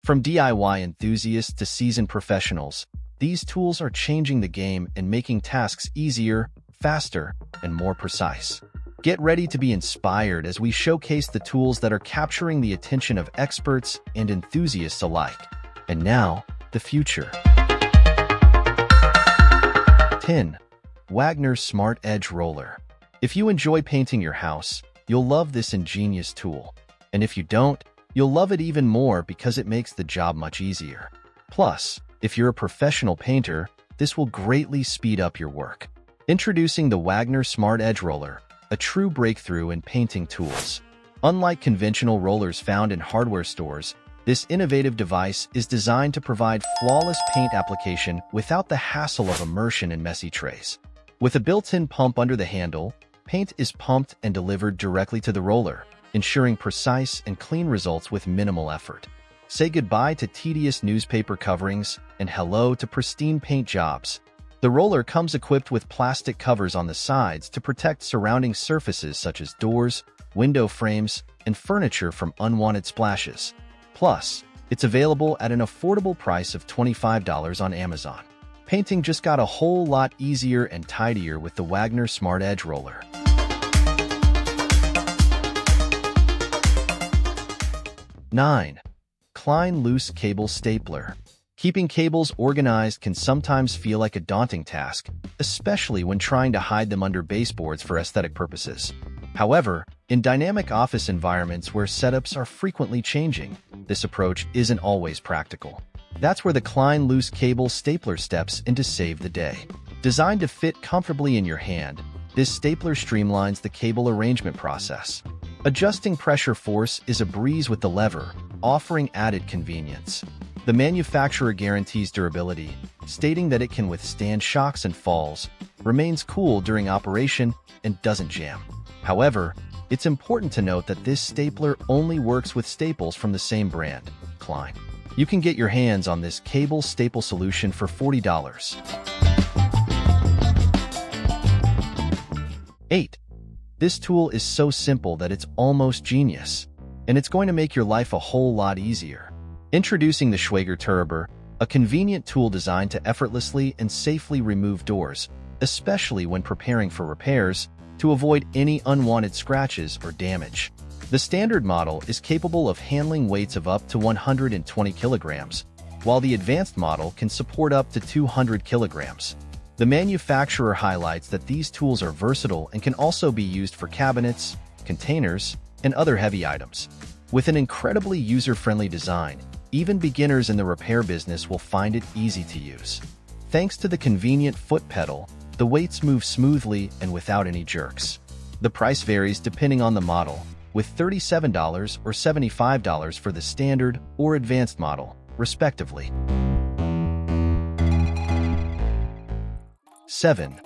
From DIY enthusiasts to seasoned professionals, these tools are changing the game and making tasks easier, faster, and more precise. Get ready to be inspired as we showcase the tools that are capturing the attention of experts and enthusiasts alike. And now, the future. 10. Wagner Smart Edge Roller. If you enjoy painting your house, you'll love this ingenious tool. And if you don't, you'll love it even more because it makes the job much easier. Plus, if you're a professional painter, this will greatly speed up your work. Introducing the Wagner Smart Edge Roller, a true breakthrough in painting tools. Unlike conventional rollers found in hardware stores, this innovative device is designed to provide flawless paint application without the hassle of immersion in messy trays. With a built-in pump under the handle, paint is pumped and delivered directly to the roller, ensuring precise and clean results with minimal effort. Say goodbye to tedious newspaper coverings and hello to pristine paint jobs. The roller comes equipped with plastic covers on the sides to protect surrounding surfaces such as doors, window frames, and furniture from unwanted splashes. Plus, it's available at an affordable price of $25 on Amazon. Painting just got a whole lot easier and tidier with the Wagner Smart Edge Roller. 9. Klein Loose Cable Stapler. Keeping cables organized can sometimes feel like a daunting task, especially when trying to hide them under baseboards for aesthetic purposes. However, in dynamic office environments where setups are frequently changing, this approach isn't always practical. That's where the Klein Loose Cable Stapler steps in to save the day. Designed to fit comfortably in your hand, this stapler streamlines the cable arrangement process. Adjusting pressure force is a breeze with the lever, offering added convenience. The manufacturer guarantees durability, stating that it can withstand shocks and falls, remains cool during operation, and doesn't jam. However, it's important to note that this stapler only works with staples from the same brand, Klein. You can get your hands on this cable staple solution for $40. 8. This tool is so simple that it's almost genius, and it's going to make your life a whole lot easier. Introducing the Schager Turber, a convenient tool designed to effortlessly and safely remove doors, especially when preparing for repairs, to avoid any unwanted scratches or damage. The standard model is capable of handling weights of up to 120 kilograms, while the advanced model can support up to 200 kilograms. The manufacturer highlights that these tools are versatile and can also be used for cabinets, containers, and other heavy items. With an incredibly user-friendly design, even beginners in the repair business will find it easy to use. Thanks to the convenient foot pedal, the weights move smoothly and without any jerks. The price varies depending on the model, with $37 or $75 for the standard or advanced model, respectively. 7.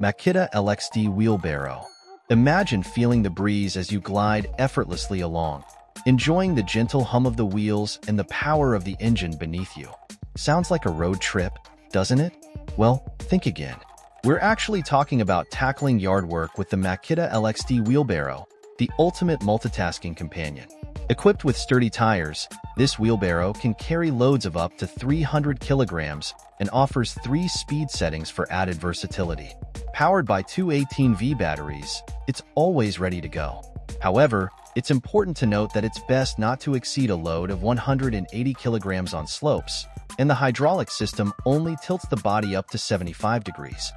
Maita LXD Wheelbarrow. Imagine feeling the breeze as you glide effortlessly along, enjoying the gentle hum of the wheels and the power of the engine beneath you. Sounds like a road trip, doesn't it? Well, think again. We're actually talking about tackling yard work with the Maita LXD Wheelbarrow, the ultimate multitasking companion. Equipped with sturdy tires, this wheelbarrow can carry loads of up to 300 kilograms and offers 3 speed settings for added versatility. Powered by 2 18V batteries, it's always ready to go. However, it's important to note that it's best not to exceed a load of 180 kilograms on slopes, and the hydraulic system only tilts the body up to 75 degrees.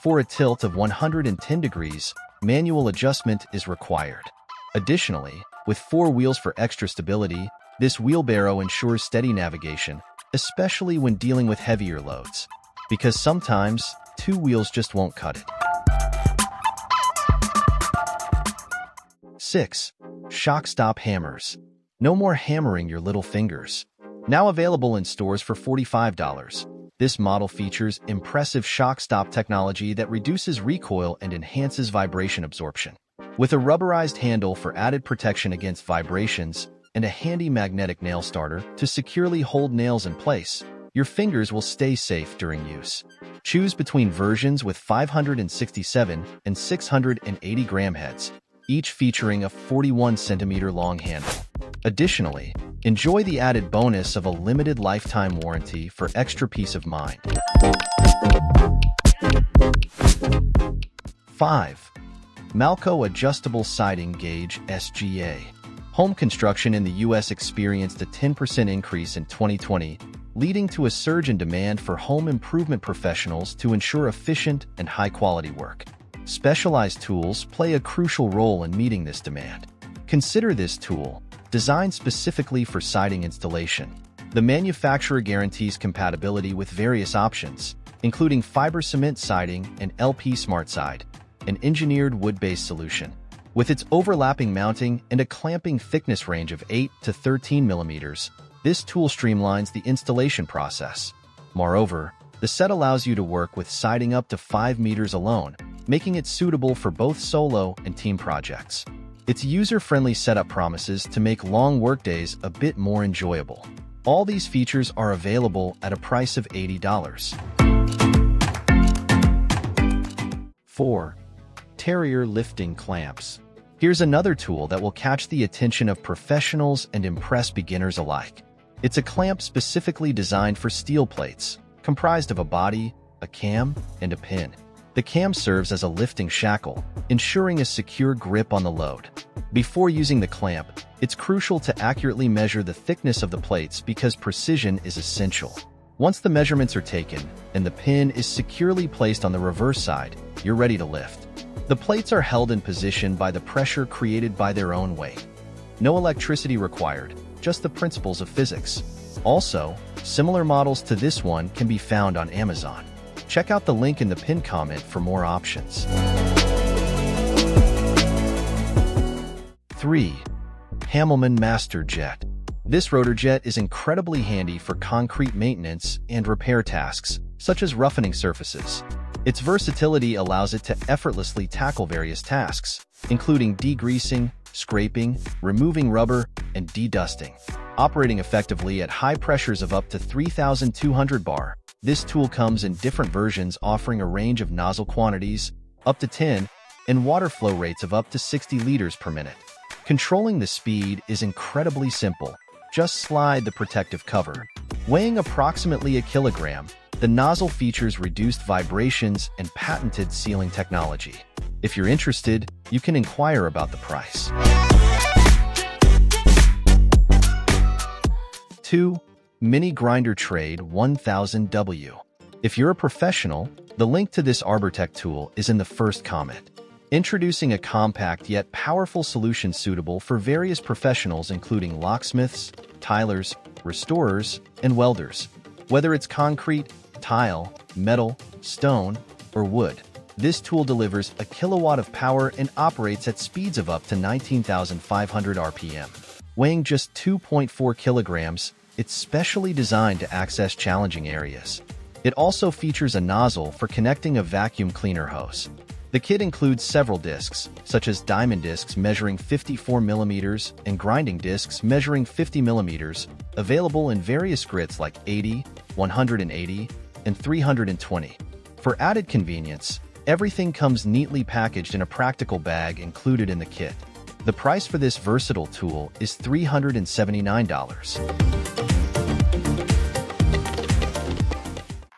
For a tilt of 110 degrees, manual adjustment is required. Additionally, with 4 wheels for extra stability, this wheelbarrow ensures steady navigation, especially when dealing with heavier loads, because sometimes 2 wheels just won't cut it. 6. ShockStop Hammers. No more hammering your little fingers. Now available in stores for $45. This model features impressive ShockStop technology that reduces recoil and enhances vibration absorption. With a rubberized handle for added protection against vibrations and a handy magnetic nail starter to securely hold nails in place, your fingers will stay safe during use. Choose between versions with 567 and 680 gram heads, each featuring a 41-centimeter long handle. Additionally, enjoy the added bonus of a limited lifetime warranty for extra peace of mind. 5. Malco Adjustable Siding Gauge SGA. Home construction in the U.S. experienced a 10% increase in 2020, leading to a surge in demand for home improvement professionals to ensure efficient and high-quality work. Specialized tools play a crucial role in meeting this demand. Consider this tool, designed specifically for siding installation. The manufacturer guarantees compatibility with various options, including fiber cement siding and LP SmartSide, an engineered wood-based solution. With its overlapping mounting and a clamping thickness range of 8 to 13 millimeters, this tool streamlines the installation process. Moreover, the set allows you to work with siding up to 5 meters alone, making it suitable for both solo and team projects. Its user-friendly setup promises to make long workdays a bit more enjoyable. All these features are available at a price of $80. 4. Terrier Lifting Clamps. Here's another tool that will catch the attention of professionals and impress beginners alike. It's a clamp specifically designed for steel plates, comprised of a body, a cam, and a pin. The cam serves as a lifting shackle, ensuring a secure grip on the load. Before using the clamp, it's crucial to accurately measure the thickness of the plates because precision is essential. Once the measurements are taken and the pin is securely placed on the reverse side, you're ready to lift. The plates are held in position by the pressure created by their own weight. No electricity required, just the principles of physics. Also, similar models to this one can be found on Amazon. Check out the link in the pinned comment for more options. 3. Hamlin MasterJet. This rotor jet is incredibly handy for concrete maintenance and repair tasks, such as roughening surfaces. Its versatility allows it to effortlessly tackle various tasks, including degreasing, scraping, removing rubber, and de-dusting. Operating effectively at high pressures of up to 3,200 bar, this tool comes in different versions offering a range of nozzle quantities, up to 10, and water flow rates of up to 60 liters per minute. Controlling the speed is incredibly simple. Just slide the protective cover. Weighing approximately a kilogram, the nozzle features reduced vibrations and patented sealing technology. If you're interested, you can inquire about the price. 2. Mini Grinder Trade 1000W. If you're a professional, the link to this ArborTech tool is in the first comment. Introducing a compact yet powerful solution suitable for various professionals including locksmiths, tilers, restorers, and welders. Whether it's concrete, tile, metal, stone, or wood, this tool delivers a kilowatt of power and operates at speeds of up to 19,500 RPM. Weighing just 2.4 kilograms, it's specially designed to access challenging areas. It also features a nozzle for connecting a vacuum cleaner hose. The kit includes several discs, such as diamond discs measuring 54 millimeters and grinding discs measuring 50 millimeters, available in various grits like 80, 180, and 320. For added convenience, everything comes neatly packaged in a practical bag included in the kit. The price for this versatile tool is $379.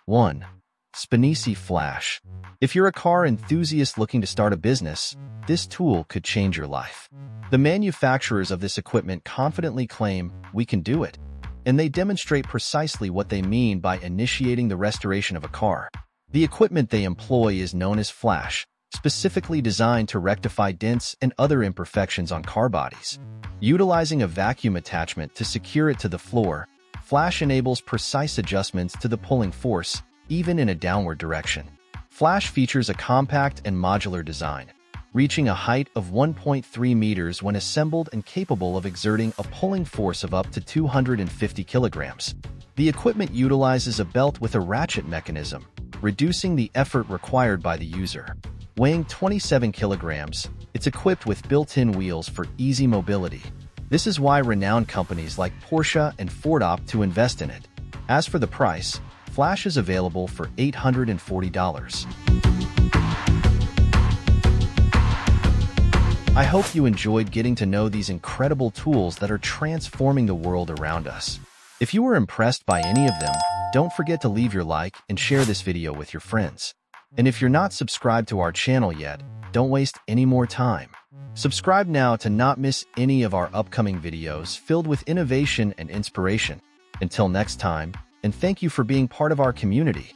1. SPI Flash. If you're a car enthusiast looking to start a business, this tool could change your life. The manufacturers of this equipment confidently claim, "We can do it," and they demonstrate precisely what they mean by initiating the restoration of a car. The equipment they employ is known as Flash, specifically designed to rectify dents and other imperfections on car bodies. Utilizing a vacuum attachment to secure it to the floor, Flash enables precise adjustments to the pulling force, even in a downward direction. Flash features a compact and modular design, reaching a height of 1.3 meters when assembled and capable of exerting a pulling force of up to 250 kilograms. The equipment utilizes a belt with a ratchet mechanism, reducing the effort required by the user. Weighing 27 kilograms, it's equipped with built-in wheels for easy mobility. This is why renowned companies like Porsche and Ford opt to invest in it. As for the price, Flash is available for $840. I hope you enjoyed getting to know these incredible tools that are transforming the world around us. If you were impressed by any of them, don't forget to leave your like and share this video with your friends. And if you're not subscribed to our channel yet, don't waste any more time. Subscribe now to not miss any of our upcoming videos filled with innovation and inspiration. Until next time, and thank you for being part of our community.